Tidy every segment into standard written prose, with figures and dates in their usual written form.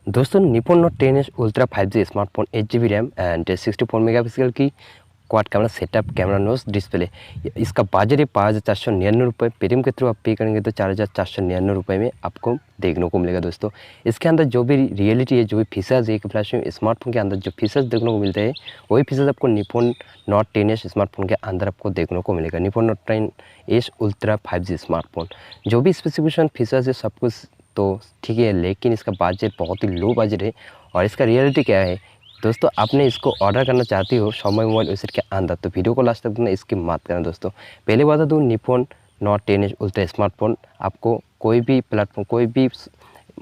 दोस्तों Nippon note 10 ultra 5G smartphone 8GB RAM and 64 megapixel की quad camera setup camera नोज display. इसका बाजार है 5,499 रुपये। पेटीएम के थ्रू आप पे करेंगे तो 4,499 रुपये में आपको देखने को मिलेगा। दोस्तों इसके अंदर जो भी रियलिटी है, जो भी फीचर्स है, फ्लैश स्मार्टफोन के अंदर जो फीचर्स देखने को मिलते हैं वही फीचर्स आपको निपॉन नोट 10 स्मार्टफोन के अंदर आपको देखने को मिलेगा। Nippon note 10 ultra 5G smartphone जो भी स्पेसिफिकेशन फीचर्स है सब कुछ तो ठीक है, लेकिन इसका बजट बहुत ही लो बजट है। और इसका रियलिटी क्या है दोस्तों, आपने इसको ऑर्डर करना चाहती हो समय मोबाइल वेबसाइट के अंदर तो वीडियो को लास्ट तक देखना, इसकी बात करना। दोस्तों पहले बता दूँ, निपॉन नोट 10 अल्ट्रा स्मार्टफोन आपको कोई भी प्लेटफॉर्म, कोई भी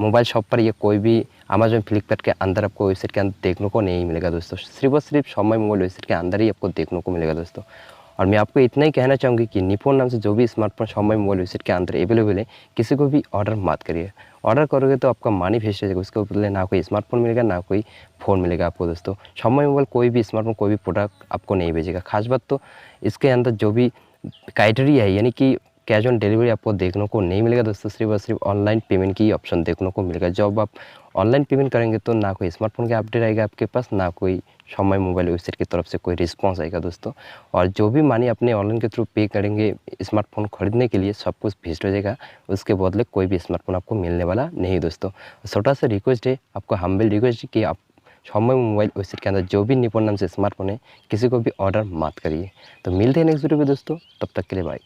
मोबाइल शॉप पर या कोई भी अमेजोन फ्लिपकार्ट के अंदर आपको वेबसाइट के अंदर देखने को नहीं मिलेगा। दोस्तों सिर्फ और सिर्फ समय मोबाइल वेबसाइट के अंदर ही आपको देखने को मिलेगा। दोस्तों और मैं आपको इतना ही कहना चाहूँगी कि निपॉन नाम से जो भी स्मार्टफोन समय मोबाइल वेबसाइट के अंदर अवेलेबल है, किसी को भी ऑर्डर मत करिए। ऑर्डर करोगे तो आपका मनी वेस्ट हो जाएगा, उसके बदले ना कोई स्मार्टफोन मिलेगा ना कोई फ़ोन मिलेगा आपको। दोस्तों समय मोबाइल कोई भी स्मार्टफोन, कोई भी प्रोडक्ट आपको नहीं भेजेगा। खास बात तो इसके अंदर जो भी क्राइटेरिया है, यानी कि कैश ऑन डिलीवरी आपको देखने को नहीं मिलेगा। दोस्तों सिर्फ और सिर्फ ऑनलाइन पेमेंट की ऑप्शन देखने को मिलेगा। जब आप ऑनलाइन पेमेंट करेंगे तो ना कोई स्मार्टफोन का अपडेट आएगा आपके पास, ना कोई समय मोबाइल वेबसाइट की तरफ से कोई रिस्पांस आएगा। दोस्तों और जो भी मनी अपने ऑनलाइन के थ्रू पे करेंगे स्मार्टफोन खरीदने के लिए, सब कुछ वेस्ट हो जाएगा। उसके बदले कोई भी स्मार्टफोन आपको मिलने वाला नहीं। दोस्तों छोटा सा रिक्वेस्ट है, आपको हम्बल रिक्वेस्ट है कि आप समय मोबाइल वेबसाइट के अंदर जो भी निपॉन नाम से स्मार्टफोन है, किसी को भी ऑर्डर मत करिए। तो मिलते हैं नेक्स्ट वीडियो में दोस्तों, तब तक के लिए बाय।